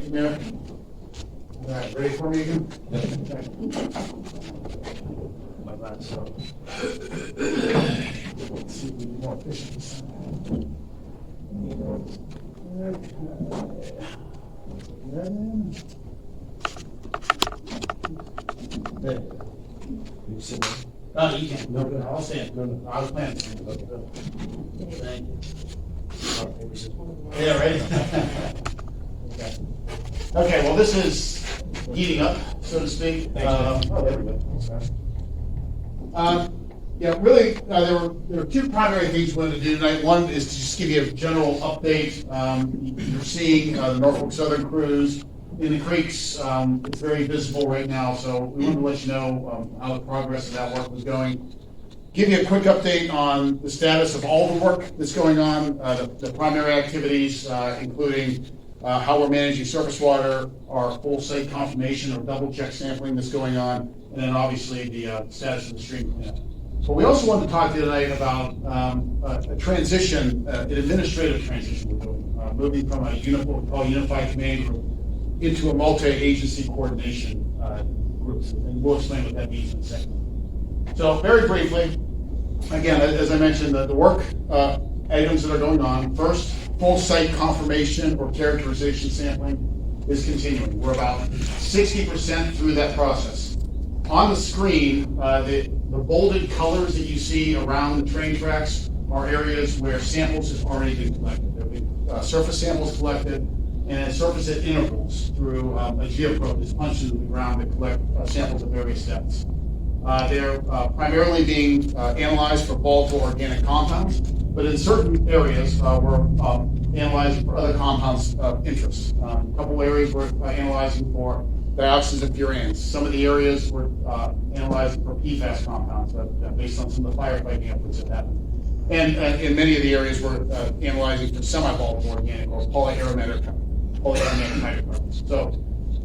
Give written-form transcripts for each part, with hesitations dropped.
Mayor. All right, ready for me again? My bad, so. Let's see if we can be more efficient. There. You sit down. Oh, you can't. No, I'll stand. No, I was planning to stand. Thank you. Yeah, ready? Okay. Okay, well, this is heating up, so to speak. Oh, there we go. Yeah, really, there were two primary things we wanted to do tonight. One is to just give you a general update. You're seeing the Norfolk Southern cruise in the creeks. It's very visible right now, so we wanted to let you know how the progress of that work was going. Give you a quick update on the status of all the work that's going on, the primary activities, including how we're managing surface water, our full site confirmation or double check sampling that's going on, and then obviously the status of the stream cleanup. But we also wanted to talk to you tonight about a transition, an administrative transition we're doing, moving from a what we call unified command group into a multi-agency coordination group, and we'll explain what that means in a second. So very briefly, again, as I mentioned, the work items that are going on. First, full site confirmation or characterization sampling is continuing. We're about 60% through that process. On the screen, the bolded colors that you see around the train tracks are areas where samples have already been collected. There have been surface samples collected and surface at intervals through a geoprobe that's punched into the ground to collect samples of various depths. They're primarily being analyzed for volatile organic compounds, but in certain areas we're analyzing for other compounds of interest. A couple areas we're analyzing for dioxins and furans. Some of the areas we're analyzing for PFAS compounds based on some of the firefighting efforts that happened. And in many of the areas we're analyzing for semi-volatile organic or polyaromatic hydrocarbons. So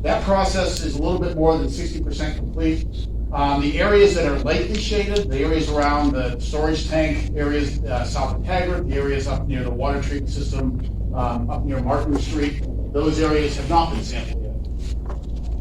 that process is a little bit more than 60% complete. The areas that are lightly shaded, the areas around the storage tank, areas south of Taggart, the areas up near the water treatment system, up near Martin Street, those areas have not been sampled yet.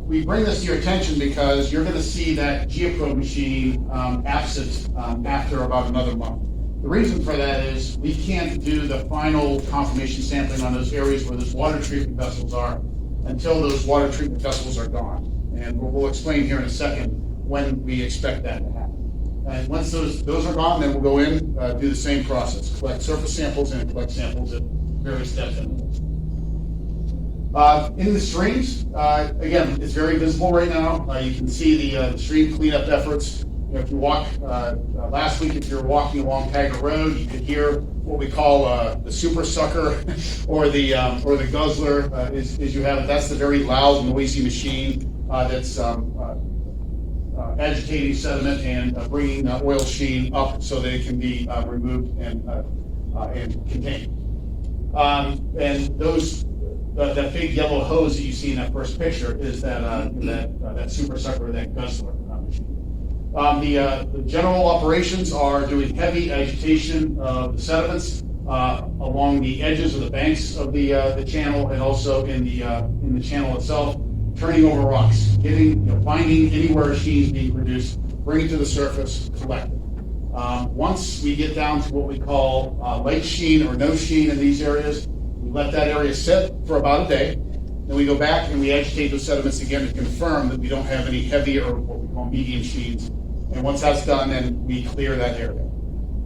We bring this to your attention because you're going to see that geoprobe machine absent after about another month. The reason for that is we can't do the final confirmation sampling on those areas where those water treatment vessels are until those water treatment vessels are gone. And we'll explain here in a second when we expect that to happen. And once those are gone, then we'll go in, do the same process, collect surface samples and collect samples at various depth intervals. In the streams, again, it's very visible right now. You can see the stream cleanup efforts. You know, if you walk, last week, if you're walking along Taggart Road, you could hear what we call the super sucker or the guzzler, as you have it. That's the very loud, noisy machine that's agitating sediment and bringing oil sheen up so that it can be removed and contained. And those, that big yellow hose that you see in that first picture is that super sucker, that guzzler machine. The general operations are doing heavy agitation of the sediments along the edges of the banks of the channel and also in the channel itself. Turning over rocks, finding anywhere sheen is being produced, bring it to the surface, collect it. Once we get down to what we call light sheen or no sheen in these areas, we let that area sit for about a day. Then we go back and we agitate those sediments again to confirm that we don't have any heavy or what we call medium sheens. And once that's done, then we clear that area.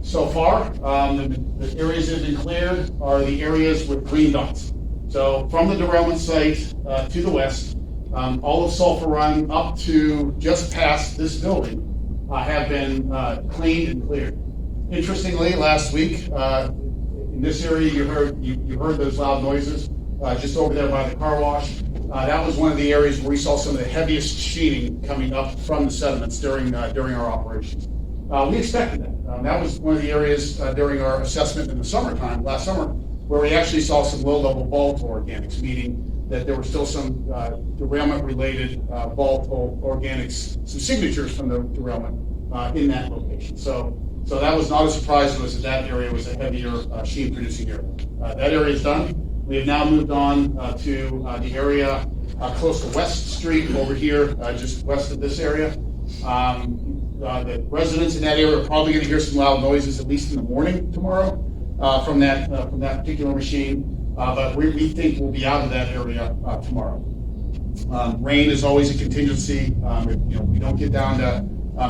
So far, the areas that have been cleared are the areas with green dots. So from the derailment site to the west, all of Sulphur Run up to just past this building have been cleaned and cleared. Interestingly, last week in this area, you heard those loud noises just over there by the car wash. That was one of the areas where we saw some of the heaviest sheening coming up from the sediments during our operations. We expected that. That was one of the areas during our assessment in the summertime, last summer, where we actually saw some low-level volatile organics, meaning that there were still some derailment-related volatile organics, some signatures from the derailment in that location. So that was not a surprise to us that area was a heavier sheen-producing area. That area is done. We have now moved on to the area close to West Street over here, just west of this area. The residents in that area are probably going to hear some loud noises, at least in the morning tomorrow, from that particular machine. But we think we'll be out of that area tomorrow. Rain is always a contingency. If we don't get down to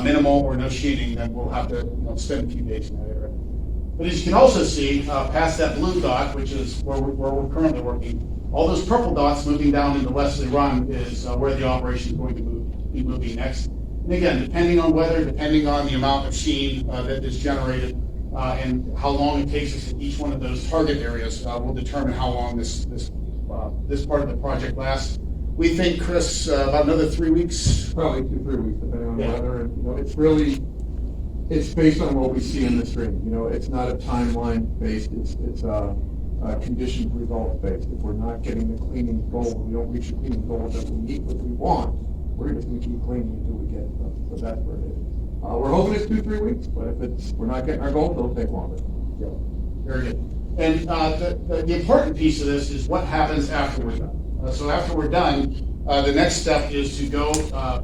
minimal or no sheeting, then we'll have to spend a few days in that area. But as you can also see, past that blue dot, which is where we're currently working, all those purple dots moving down into Wesley Run is where the operation is going to be moving next. And again, depending on weather, depending on the amount of sheen that is generated, and how long it takes us in each one of those target areas will determine how long this part of the project lasts. We think, Chris, about another 3 weeks. Probably 2-3 weeks, depending on the weather. And it's based on what we see in the stream. It's not a timeline based. It's a conditioned result based. If we're not getting the cleaning goal, we don't reach the cleaning goal that we need, what we want, we're just going to keep cleaning until we get it. So that's where it is. We're hoping it's 2-3 weeks, but if we're not getting our goal, it'll take longer. Yeah. Very good. And the important piece of this is what happens after we're done. So after we're done, the next step is to go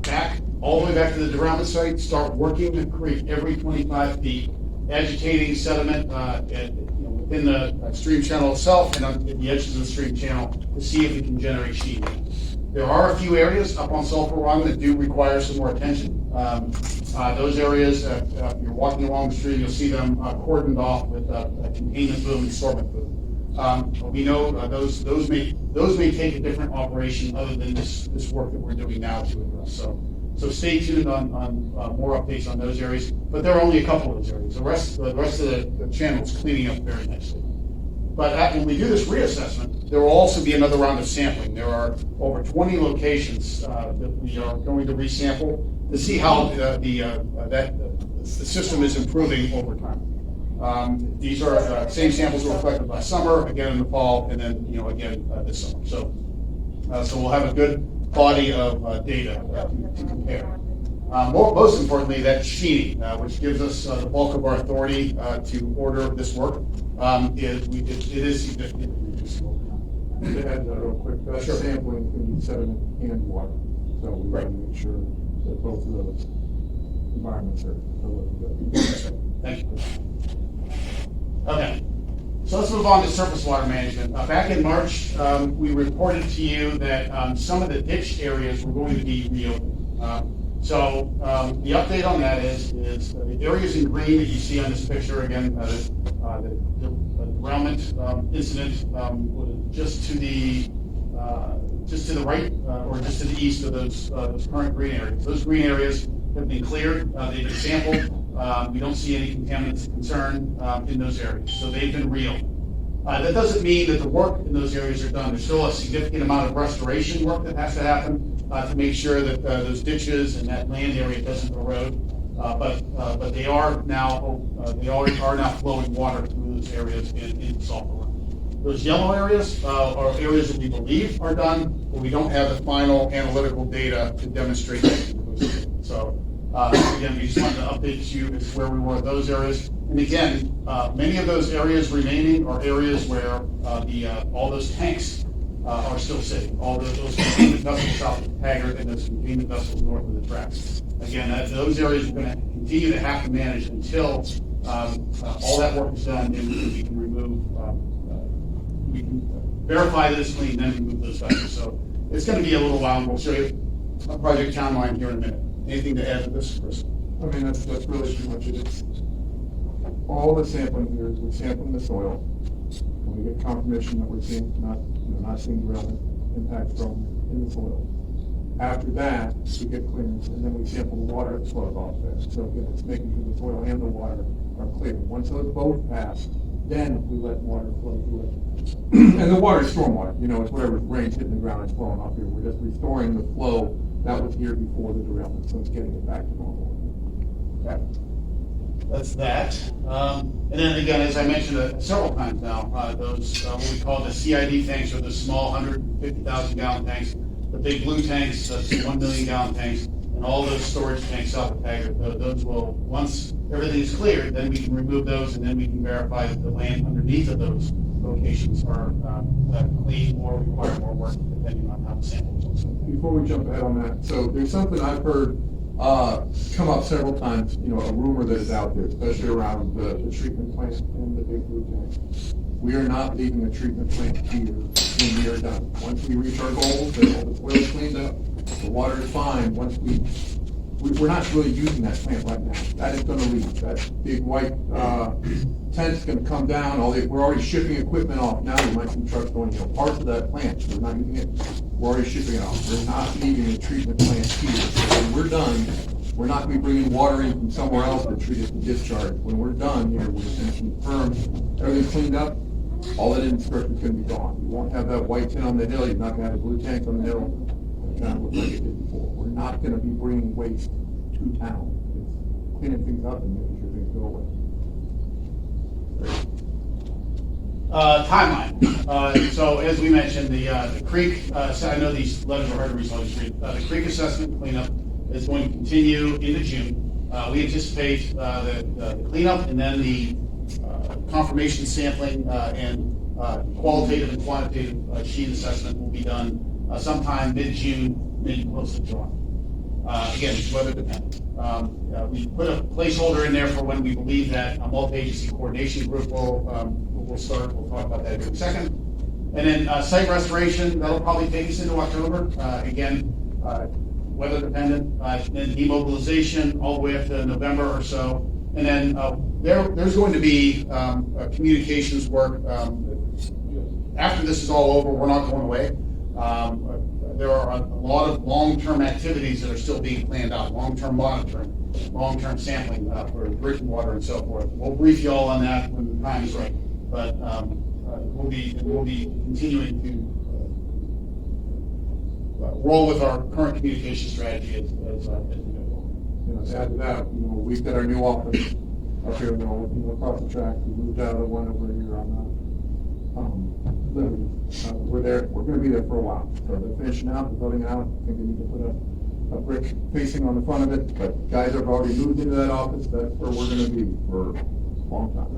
back, all the way back to the derailment site, start working the creek every 25 feet, agitating sediment within the stream channel itself and on the edges of the stream channel to see if we can generate sheeting. There are a few areas up on Sulphur Run that do require some more attention. Those areas, if you're walking along the stream, you'll see them cordoned off with containment boom and sorbent boom. We know those may take a different operation other than this work that we're doing now to address. So stay tuned on more updates on those areas. But there are only a couple of those areas. The rest of the channel is cleaning up very nicely. But when we do this reassessment, there will also be another round of sampling. There are over 20 locations that we are going to resample to see how the system is improving over time. These are same samples were collected last summer, again in the fall, and then again this summer. So we'll have a good body of data to compare. Most importantly, that sheeting, which gives us the bulk of our authority to order this work, it is significantly reduced over time. To add that real quick, Sure. sampling can be sediment and water, so we want to make sure that both of those environments are looking good. Thank you. Okay, so let's move on to surface water management. Back in March, we reported to you that some of the ditch areas were going to be reopened. So the update on that is the areas in green that you see on this picture, again, the derailment incident was just to the right or just to the east of those current green areas. Those green areas have been cleared. They've been sampled. We don't see any contaminants of concern in those areas, so they've been reopened. That doesn't mean that the work in those areas are done. There's still a significant amount of restoration work that has to happen to make sure that those ditches and that land area doesn't erode. But they are now flowing water through those areas in Sulphur Run. Those yellow areas are areas that we believe are done, but we don't have the final analytical data to demonstrate that. So again, we just wanted to update you as to where we were in those areas. And again, many of those areas remaining are areas where all those tanks are still sitting. All those containment vessels south of Taggart and those containment vessels north of the tracks. Again, those areas we're going to continue to have to manage until all that work is done and we can remove, we can verify this clean, then remove those vessels. So it's going to be a little while, and we'll show you a project timeline here in a minute. Anything to add to this, Chris? I mean, that's really pretty much it. All the sampling here is we're sampling the soil, and we get confirmation that we're seeing not seeing derailment impact from in the soil. After that, we get clearance, and then we sample the water that flows off there. So again, it's making sure the soil and the water are clear. Once those both pass, then we let water flow through it. And the water is stormwater. It's whatever rain's hitting the ground, it's flowing off here. We're just restoring the flow that was here before the derailment, so it's getting it back to normal. Okay. That's that. And then again, as I mentioned several times now, those what we call the CID tanks, or the small 150,000 gallon tanks, the big blue tanks, 1 million gallon tanks, and all those storage tanks south of Taggart. Those will, once everything is cleared, then we can remove those, and then we can verify that the land underneath of those locations are clean or require more work depending on how the sample looks. Before we jump ahead on that, so there's something I've heard come up several times, a rumor that is out there, especially around the treatment plant and the big blue tank. We are not leaving the treatment plant here when we are done. Once we reach our goals, and all the soil is cleaned up, the water is fine, we're not really using that plant right now. That is gonna leave. That big white tent's gonna come down. We're already shipping equipment off now. You might see trucks going, parts of that plant. We're not using it. We're already shipping it off. We're not leaving the treatment plant here. So when we're done, we're not gonna be bringing water in from somewhere else to treat it to discharge. When we're done here, we're gonna confirm everything's cleaned up. All that infrastructure is gonna be gone. You won't have that white tent on the hill. You're not gonna have a blue tank on the hill. Kind of look like it did before. We're not gonna be bringing waste to town. It's cleaning things up and making sure things go away. Timeline. So as we mentioned, the creek, so I know these letters are hard to read, so I'll just read. The creek assessment cleanup is going to continue into June. We anticipate the cleanup and then the confirmation sampling and qualitative and quantitative sheet assessment will be done sometime mid-June, maybe close to July. Again, it's weather dependent. We put a placeholder in there for when we believe that a multi-agency coordination group will start. We'll talk about that in a second. And then site restoration, that'll probably take us into October. Again, weather dependent. Then demobilization all the way up to November or so. And then there's going to be communications work. After this is all over, we're not going away. There are a lot of long-term activities that are still being planned out, long-term monitoring, long-term sampling for drinking water and so forth. We'll brief you all on that when the time is right. But we'll be continuing to roll with our current communication strategy as we go. To add to that, we've got our new office up here, across the track. We moved out of the one over here on Liberty. We're there. We're going to be there for a while. So they're finishing out, they're building out. I think they need to put a brick facing on the front of it. But guys have already moved into that office. That's where we're going to be for a long time.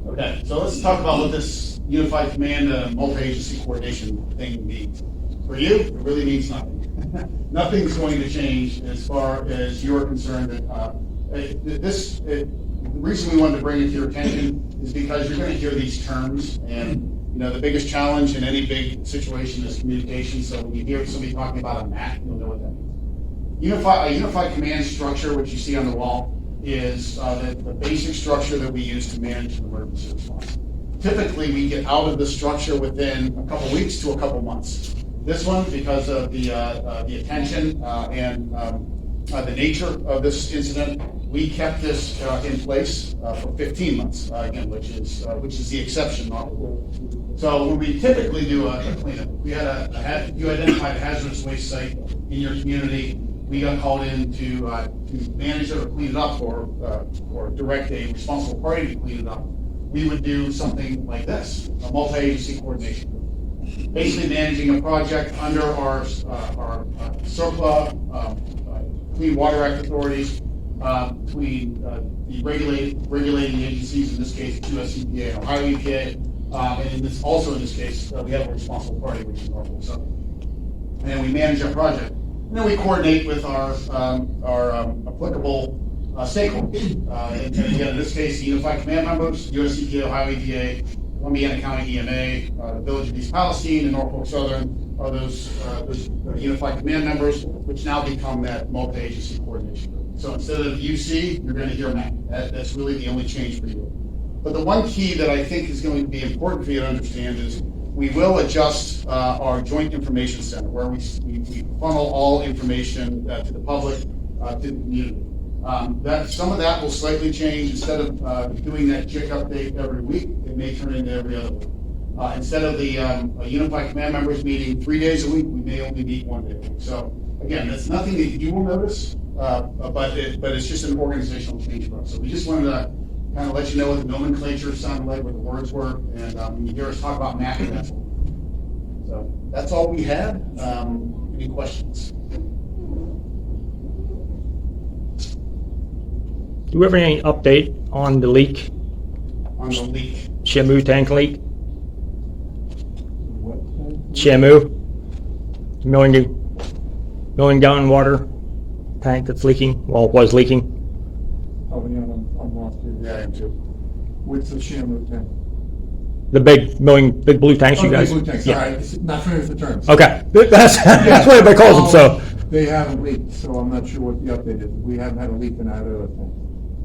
Okay, so let's talk about what this unified command multi-agency coordination thing means. For you, it really means nothing. Nothing's going to change as far as you're concerned. The reason we wanted to bring it to your attention is because you're going to hear these terms, and the biggest challenge in any big situation is communication. So when you hear somebody talking about a MAC, you'll know what that means. A unified command structure, which you see on the wall, is the basic structure that we use to manage an emergency response. Typically, we get out of the structure within a couple weeks to a couple months. This one, because of the attention and the nature of this incident, we kept this in place for 15 months, again, which is the exception, not the rule. So when we typically do a cleanup, you identified a hazardous waste site in your community, we got called in to manage it or clean it up or direct a responsible party to clean it up. We would do something like this, a multi-agency coordination group. Basically managing a project under our CERCLA, Clean Water Act authorities, between the regulating agencies, in this case, US EPA and Ohio EPA, and in this case, we have a responsible party, which is Norfolk Southern. And we manage our project. And then we coordinate with our applicable stakeholders. And again, in this case, the Unified Command members, US EPA, Ohio EPA, Columbiana County EMA, the Village of East Palestine, and Norfolk Southern are those Unified Command members, which now become that multi-agency coordination group. So instead of UC, you're going to hear MAC. That's really the only change for you. But the one key that I think is going to be important for you to understand is we will adjust our joint information center, where we funnel all information to the public, to the community. Some of that will slightly change. Instead of doing that JIC update every week, it may turn into every other week. Instead of the Unified Command members meeting 3 days a week, we may only meet 1 day a week. So again, that's nothing that you will notice, but it's just an organizational change for us. So we just wanted to kind of let you know what the nomenclature sounded like, what the words were, and when you hear us talk about MAC, that's what. So that's all we had. Any questions? Do we have any update on the leak on the leak. Shamu tank leak? What? Shamu? Million gallon water tank that's leaking, well, it was leaking. Oh, yeah, I'm lost here. Yeah, I am too. What's the Shamu tank? The big blue tanks, you guys? Blue tanks, Yeah. all right, it's not familiar with the terms. Okay, that's what everybody calls them, so. They haven't leaked, so I'm not sure what the update is. We haven't had a leak in either of those tanks.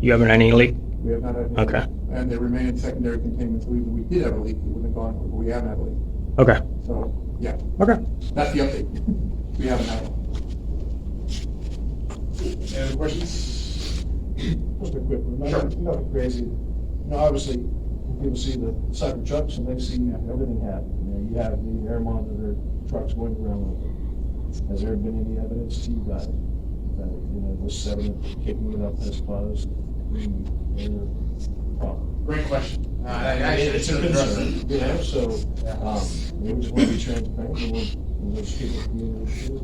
You haven't had any leak? We have not had any. Okay. And they remain in secondary containment, so even if we did have a leak, we wouldn't have gone, but we haven't had a leak. Okay, So, yeah, okay. that's the update. We haven't had one. Any other questions? Just a quick one, Sure. nothing crazy. You know, obviously, people see the sucker trucks and they see everything happen. You have the air monitor trucks going around with it. Has there been any evidence to you guys that, this sediment kicking it up as caused the air problem? Great question. I actually should address it. So, we just want to be transparent, and we'll just keep it communicated.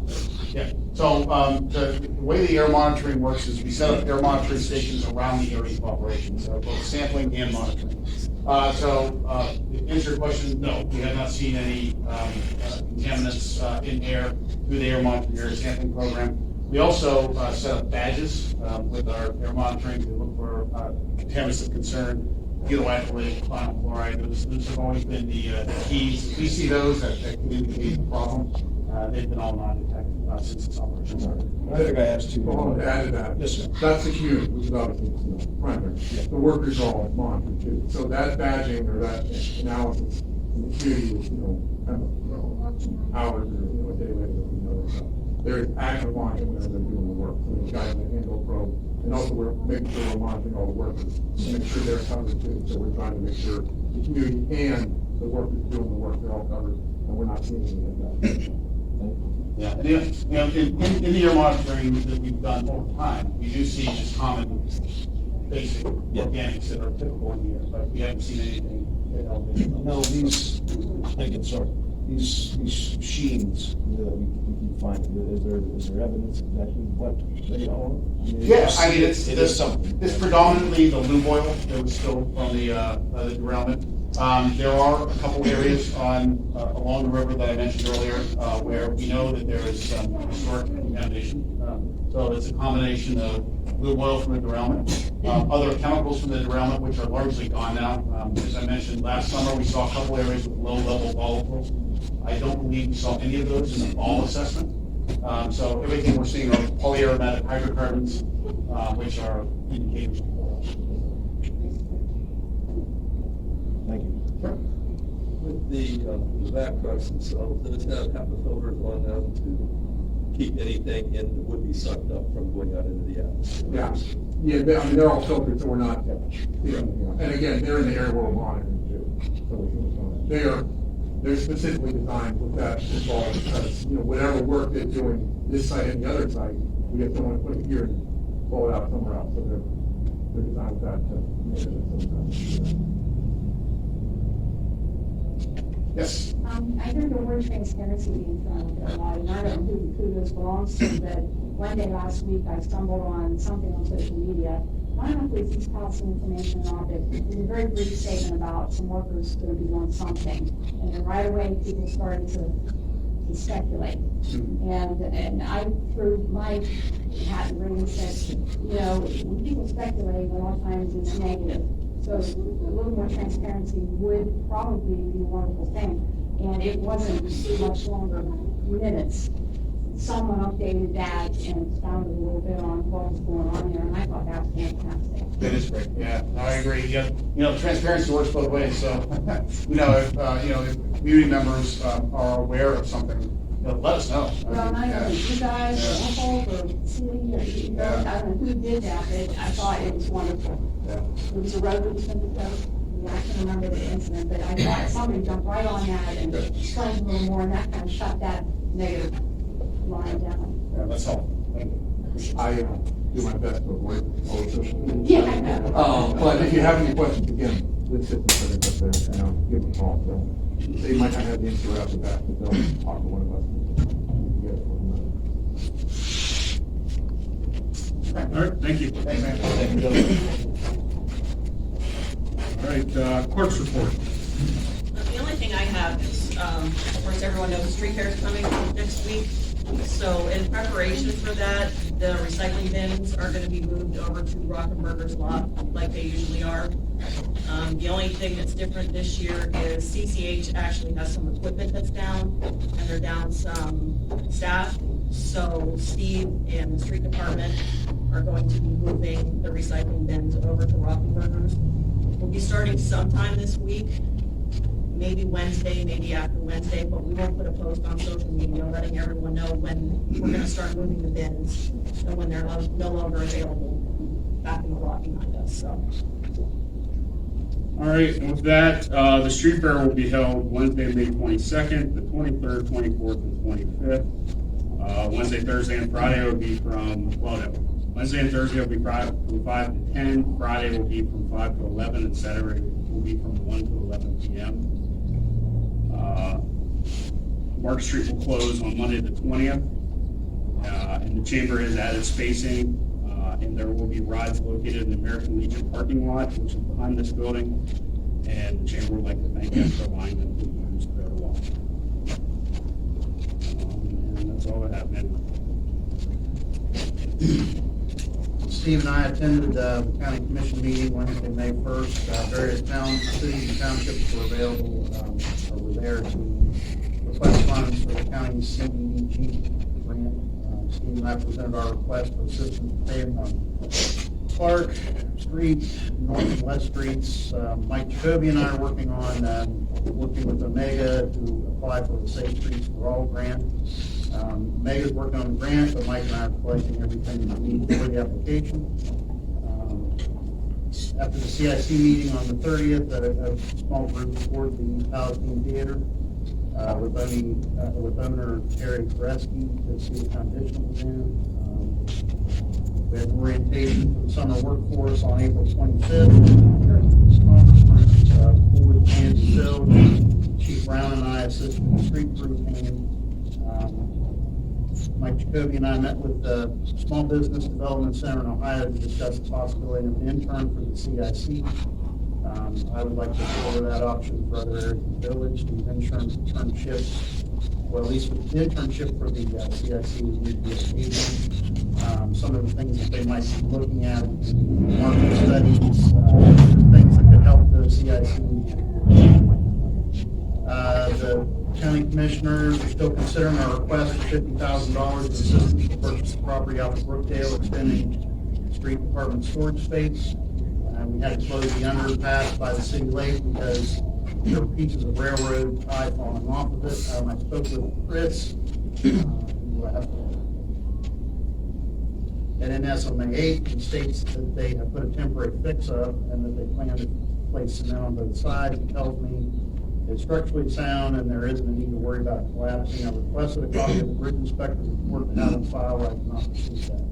Yeah, so the way the air monitoring works is we set up air monitoring stations around the area of operation, so both sampling and monitoring. To answer your question, no, we have not seen any contaminants in air through the air monitoring air sampling program. We also set up badges with our air monitoring to look for contaminants of concern, butyl acrylic, vinyl chloride. Those have always been the keys. If we see those that can indicate the problem, they've been all non-detected since its operation started. I think I asked you. Well, to add to that, Yes, sir. that's the community, which is obviously primary. The workers are all monitored too. So that badging or that analysis in the community is, kind of, hours or a day later, so they're active monitoring whenever they're doing the work. So there's guys that handle probe, and also we're making sure we're monitoring all the workers, to make sure they're covered too. So we're trying to make sure the community and the workers doing the work, they're all covered, and we're not seeing any of that. Yeah, and in the air monitoring that we've done over time, we do see just common basic organics that are typical in the air, but we haven't seen anything that elevated. No, these, again, sorry, these sheens that we keep finding, is there evidence exactly what they are? Yeah, I mean, it is something. It's predominantly the lube oil that was spilled from the derailment. There are a couple areas along the river that I mentioned earlier where we know that there is some historic contamination. So it's a combination of lube oil from the derailment, other chemicals from the derailment, which are largely gone now. As I mentioned, last summer we saw a couple areas with low-level volatiles. I don't believe we saw any of those in the fall assessment. So everything we're seeing are polyaromatic hydrocarbons, which are indicators of oil. Thank you. With the vac trucks themselves, does it have HEPA filters on them to keep anything in that would be sucked up from going out into the atmosphere? Yeah, they're all filtered, so we're not, and again, they're in the air we're monitoring too. So they're specifically designed with that involved because, whatever work they're doing, this site and the other site, we just don't want to put it here and blow it out somewhere else. So they're designed with that to make sure that. Yes. I heard the word transparency being thrown out there a lot, and I don't know who this belongs to, but one day last week I stumbled on something on social media. I don't know if it's East Palestine information or not, but it was a very brief statement about some workers going to be doing something. And then right away, people started to speculate. And I threw my hat in the ring and said, when people speculate, a lot of times it's negative. So a little more transparency would probably be a wonderful thing. And it wasn't much longer, minutes. Someone updated that and expounded a little bit on what was going on there, and I thought that was fantastic. That is great. Yeah, no, I agree. Yeah, transparency works both ways. So, if community members are aware of something, let us know. Well, I don't know, you guys, or Apple, or City, or I don't know who did that, but I thought it was wonderful. Yeah. It was a road that was going to go. I can't remember the incident, but I thought somebody jumped right on that and explained a little more, and that kind of shut that negative line down. Yeah, that's helpful. Thank you. I do my best to avoid all the social media. Yeah, I know. But if you have any questions, again, let's sit and put it up there, give them a call. So they might not have the answer right off the bat, but they'll talk to one of us. And get it from them. All right, thank you. Thanks, man. Thank you. All right, clerk's report. The only thing I have is, of course, everyone knows the street fair is coming next week. So in preparation for that, the recycling bins are gonna be moved over to Rockenberger's lot like they usually are. The only thing that's different this year is CCH actually has some equipment that's down, and they're down some staff. So Steve and the street department are going to be moving the recycling bins over to Rockenberger's. We'll be starting sometime this week, maybe Wednesday, maybe after Wednesday, but we will put a post on social media letting everyone know when we're gonna start moving the bins and when they're no longer available back in the lot behind us, so. All right, and with that, the street fair will be held Wednesday, May 22nd, the 23rd, 24th, and 25th. Wednesday, Thursday, and Friday will be from, well, no, Wednesday and Thursday will be from 5 to 10, Friday will be from 5 to 11, and Saturday will be from 1 to 11 p.m. Mark Street will close on Monday the 20th, and the chamber has added spacing, and there will be rides located in the American Legion parking lot, which is behind this building, and the chamber would like to thank them for allowing them to use their lot. And that's all I have, man. Steve and I attended the county commission meeting Wednesday, May 1st. Various towns, cities, and townships were available, were there to request funds for the county's CDBG grant. Steve and I presented our request for assistance paying on Clark Street, North and West Streets. Mike Jacoby and I are working working with Omega to apply for the Safe Streets for All grant. Mega's working on the grant, but Mike and I are collecting everything we need for the application. After the CIC meeting on the 30th, a small group toured the East Palestine Theater with owner Terry Koreski to see the condition was in. We had an orientation for the summer workforce on April 25th. Board Andy Phil, Chief Brown and I assisted the street crew team. Mike Jacoby and I met with the Small Business Development Center in Ohio to discuss the possibility of an intern for the CIC. I would like to explore that option for other areas of the village. The internships, well, at least with the internship for the CIC, we need to be occasional. Some of the things that they might be looking at, market studies, things that could help the CIC. The county commissioners are still considering our request for $50,000 in assistance to purchase the property off of Brookdale, extending street department storage space. We had to close the underpass by the city lake because there were pieces of railroad tie falling off of it. I spoke with Chris, and NS on May 8th, and states that they have put a temporary fix up and that they plan to place cement on both sides. It tells me it's structurally sound and there isn't a need to worry about collapsing. I requested a copy of the bridge inspector's report to have on file. I did not receive that.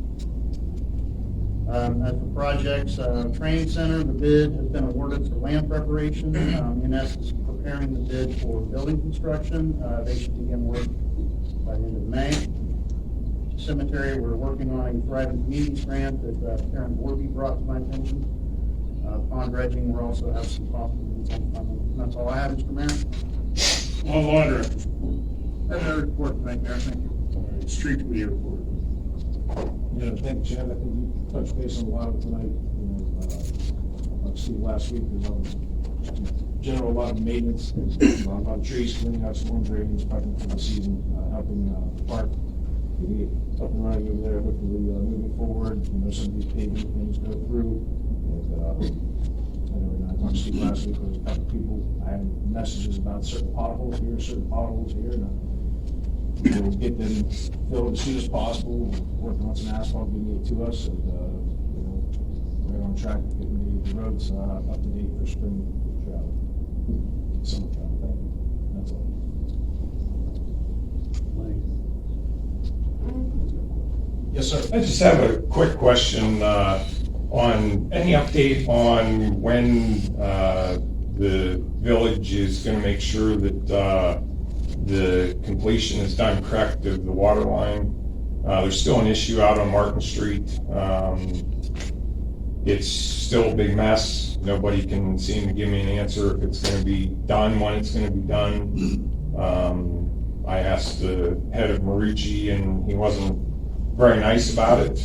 As for projects, training center, the bid has been awarded for land preparation. NS is preparing the bid for building construction. They should begin work by the end of May. Cemetery, we're working on a Thriving Communities grant that Karen Warby brought to my attention. Pond dredging, we're also have some possible needs on funding. That's all I have, Mr. Mayor. All order. That's our report tonight, Mayor. Thank you. All right, street committee report. Yeah, thank you, Chad. I think you touched base on a lot of it tonight. Like Steve last week, there's general a lot of maintenance on trees, cleaning out storm drains, prepping for the season, helping the park get up and running over there, hopefully moving forward. Some of these paving things go through. And, I know when I talked to Steve last week, there was a couple of people, I had messages about certain potholes here, and we'll get them filled as soon as possible, working on some asphalt, getting it to us, and, we're on track to getting the roads up to date for spring travel, summer travel. Thank you. That's all. Yes, sir. I just have a quick question on any update on when the village is going to make sure that the completion is done correct of the water line. There's still an issue out on Martin Street. It's still a big mess. Nobody can seem to give me an answer if it's gonna be done, when it's gonna be done. I asked the head of Marici, and he wasn't very nice about it,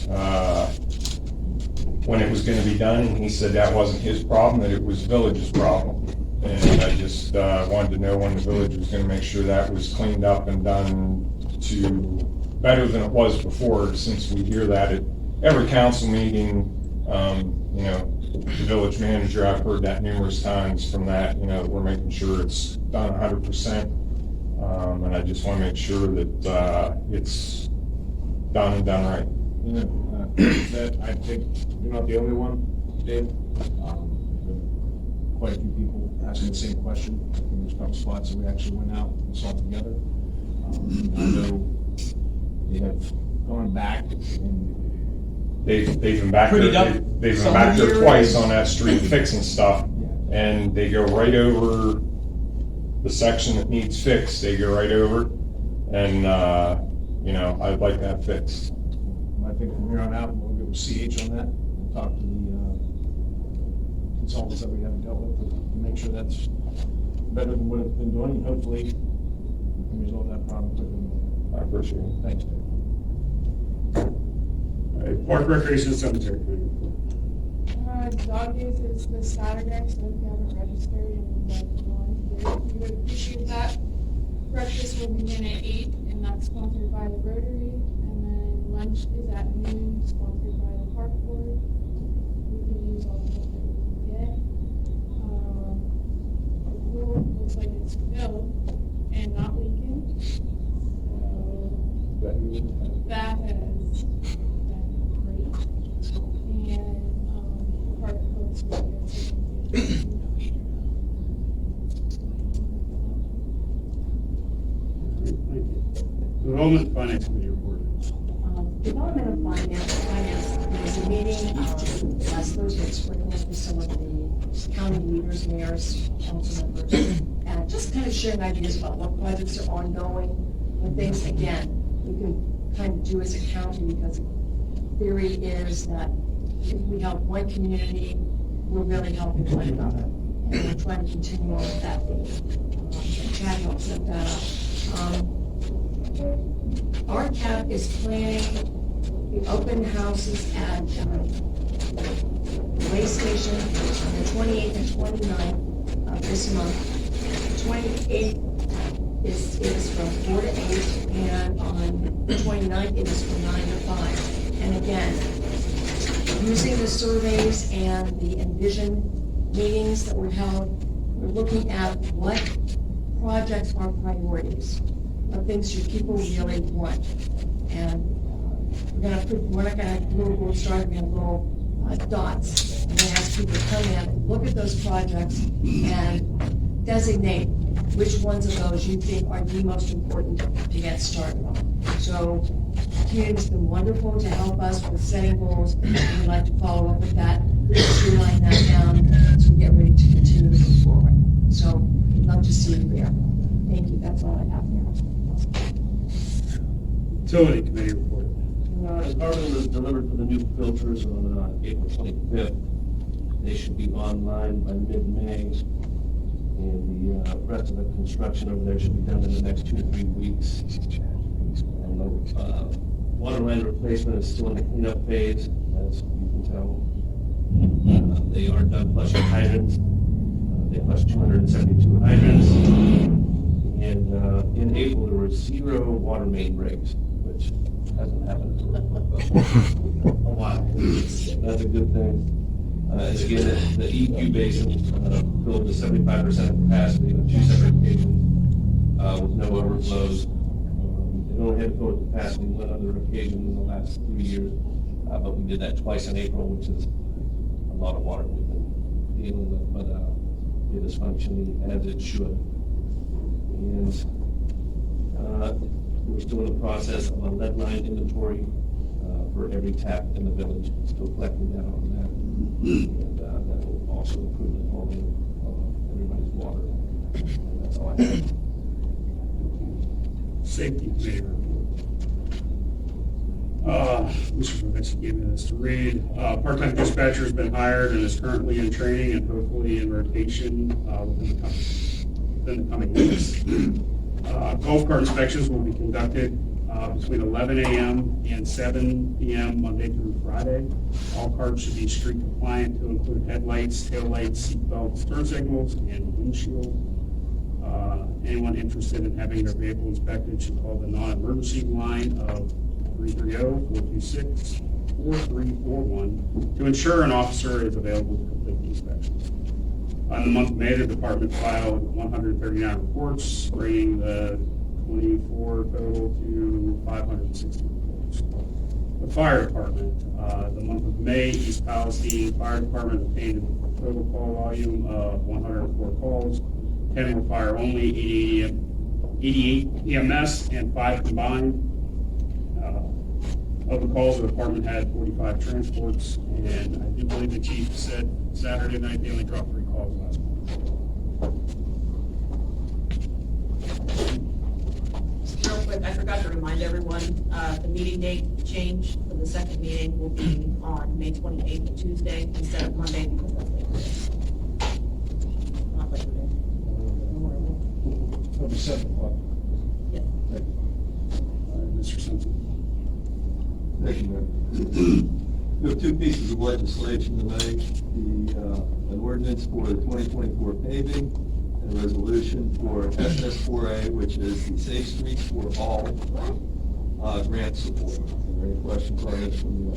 when it was gonna be done, and he said that wasn't his problem, that it was village's problem. And I just, wanted to know when the village was gonna make sure that was cleaned up and done to better than it was before, since we hear that at every council meeting. You know, the village manager, I've heard that numerous times from that, you know, we're making sure it's done 100%. And I just want to make sure that, it's done and done right. That, I think you're not the only one, Dave. Quite a few people asking the same question. I think there's a couple spots that we actually went out and saw together. I know they have gone back and They've been back there, Pretty up they've been some back there areas. twice on that street fixing stuff, and they go right over the section that needs fixed, they go right over, and, you know, I'd like that fixed. I think from here on out, we'll go with CH on that and talk to the consultants that we haven't dealt with to make sure that's better than what it's been doing, and hopefully we can resolve that problem quickly. I appreciate it. Thanks, Dave. All right, Park Recreation and Cemetery Committee. Dog days is this Saturday, so if you haven't registered and would like to volunteer, we would appreciate that. Breakfast will begin at 8, and that's sponsored by the Rotary, and then lunch is at noon, sponsored by the Park Board. We can use all the help that we can get. The pool looks like it's filled and not leaking. So that has been great. And park looks really good. So thank you. Thank you. Development and Finance Committee report. Development of Finance, there was a meeting last Thursday at Spring Lake with some of the county leaders, mayors, council members, and just kind of sharing ideas about what projects are ongoing, and things, again, we can kind of do as a county, because the theory is that if we help one community, we're really helping one another, and we're trying to continue on with that theme. Chad helped set that up. RCAP is planning the open houses at the way station on the 28th and 29th of this month. The 28th is from 4 to 8, and on the 29th it is from 9 to 5. And again, using the surveys and the Envision meetings that were held, we're looking at what projects are priorities, what things do people really want. And we're not gonna do a little start, we're gonna go dots. And then ask people to come in and look at those projects and designate which ones of those you think are the most important to get started on. So the community's been wonderful to help us with setting goals, and we'd like to follow up with that, streamline that down as we get ready to continue to move forward. So we'd love to see you there. Thank you, that's all I have here. Utility Committee report. Carbon was delivered for the new filters on April 25th. They should be online by mid-May. And the rest of the construction over there should be done in the next 2 to 3 weeks. And the water line replacement is still in the cleanup phase, as you can tell. They are done flushing hydrants. They flushed 272 hydrants. And in April, there were 0 water main breaks, which hasn't happened for a while. That's a good thing. Again, the EQ basin filled to 75% of capacity on 2 separate occasions with no overflows. They only had to fill at capacity one other occasion in the last 3 years, but we did that twice in April, which is a lot of water we've been dealing with, but it is functioning as it should. And we're still in the process of a lead line inventory for every tap in the village, still collecting data on that. And that will also improve the quality of everybody's water. And that's all I have. Safety Committee report. Mr. Kovitz gave me this to read. Part-time dispatcher has been hired and is currently in training and hopefully in rotation within the coming weeks. Golf cart inspections will be conducted between 11 a.m. and 7 p.m. Monday through Friday. All carts should be street compliant to include headlights, taillights, seat belts, turn signals, and windshield. Anyone interested in having their vehicle inspected should call the non-emergency line of 330-426-4341 to ensure an officer is available to complete the inspection. In the month of May, the department filed 139 reports, bringing the 24 total to 560 reports. The fire department, the month of May, East Palestine Fire Department obtained a total call volume of 104 calls, 10 were fire only, 88 EMS, and 5 combined. Of the calls, the department had 45 transports, and I do believe the chief said Saturday night they only dropped 3 calls last month. Real quick, I forgot to remind everyone, the meeting date change for the second meeting will be on May 28th, Tuesday, instead of Monday, because that's Labor Day. Not Labor Day. Memorial Day. It'll be 7 o'clock. Yeah. Mr. Simpson. Thank you, Mayor. We have 2 pieces of legislation tonight, an ordinance for the 2024 paving and a resolution for SS4A, which is the Safe Streets for All grant support. Are there any questions on this from you?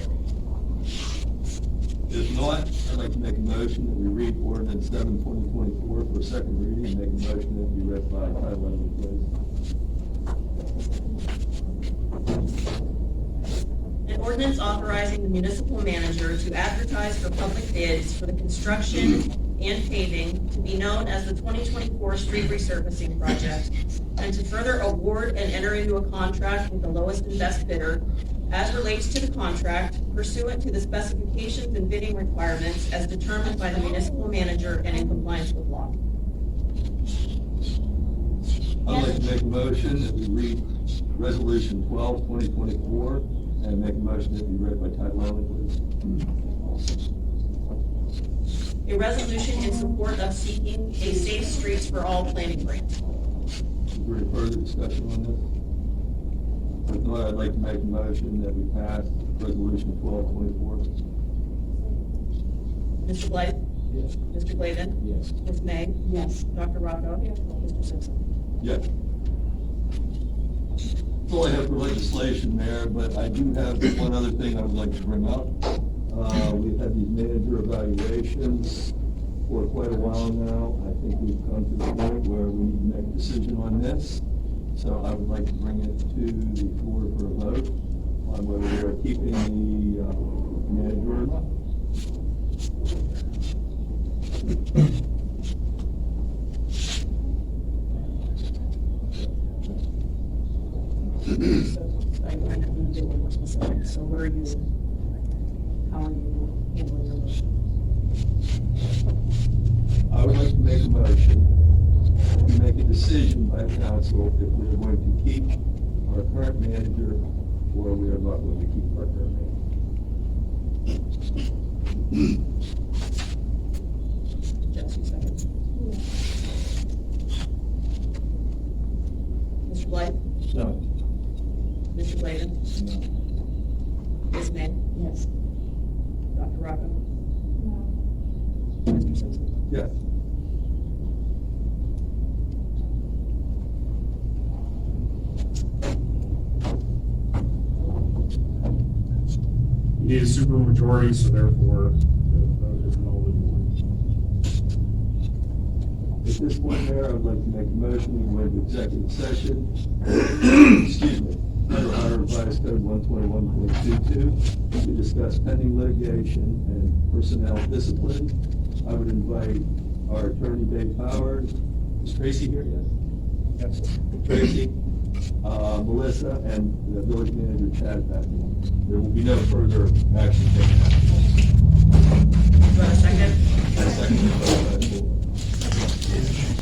If not, I'd like to make a motion that we read ordinance 7/2024 for second reading and make a motion that it be read by title only, please. An ordinance authorizing the municipal manager to advertise for public bids for the construction and paving to be known as the 2024 street resurfacing project, and to further award and enter into a contract with the lowest and best bidder as relates to the contract pursuant to the specifications and bidding requirements as determined by the municipal manager and in compliance with law. I'd like to make a motion that we read resolution 12/2024 and make a motion that be read by title only, please. A resolution in support of seeking a Safe Streets for All planning grant. Is there any further discussion on this? If not, I'd like to make a motion that we pass resolution 12/24. Mr. Blythe? Yes. Mr. Glavin? Yes. Ms. May? Yes. Dr. Rocco? Yes. Mr. Simpson? Yes. That's all I have for legislation, Mayor, but I do have one other thing I would like to bring up. We've had these manager evaluations for quite a while now. I think we've come to the point where we need to make a decision on this. So I would like to bring it to the floor for a vote on whether we are keeping the manager or not. I need to be more specific, so where are you, how are you handling your motion? I would like to make a motion to make a decision by the council if we are going to keep our current manager or we are not going to keep our current manager. Jesse, second. Mr. Blythe? No. Mr. Glavin? Ms. May? Yes. Dr. Rocco? No. Mr. Simpson? Yes. You need a supermajority, so therefore the vote is null and void. At this point, Mayor, I would like to make a motion to go into executive session. Excuse me. Under Ohio Revised Code 121.22 to discuss pending litigation and personnel discipline. I would invite our attorney, Dave Powers. Is Tracy here yet? Yes. Tracy, Melissa, and the village manager, Chad, back in. There will be no further action taken. Do you want a second? I second the motion.